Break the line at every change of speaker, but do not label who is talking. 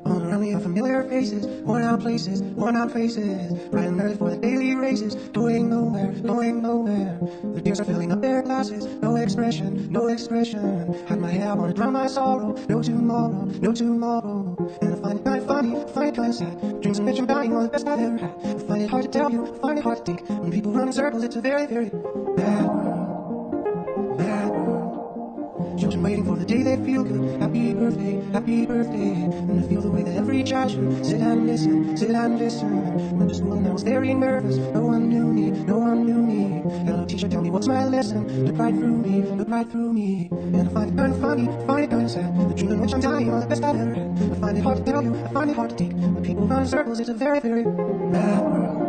All around me are familiar faces, worn out places, worn out faces. Riding early for the daily races, going nowhere, going nowhere. The tears are filling up their glasses, no expression, no expression. Hide my head, I wanna drown my sorrow, no tomorrow, no tomorrow. And I find it kinda funny, I find it kinda sad. Dreams of mention dying are the best I've ever had. I find it hard to tell you, I find it hard to think. When people run in circles, it's a very, very bad world, bad world. Children waiting for the day they feel good. Happy birthday, happy birthday. And I feel the way that every child should sit and listen, sit and listen. Went to school and I was very nervous. No one knew me, no one knew me. Hello teacher, tell me what's my lesson. Look right through me, look right through me. And I find it kinda funny, find it kinda sad. The dream in which I'm dying are the best I've ever had. I find it hard to tell you, I find it hard to think. When people run in circles, it's a very, very bad world.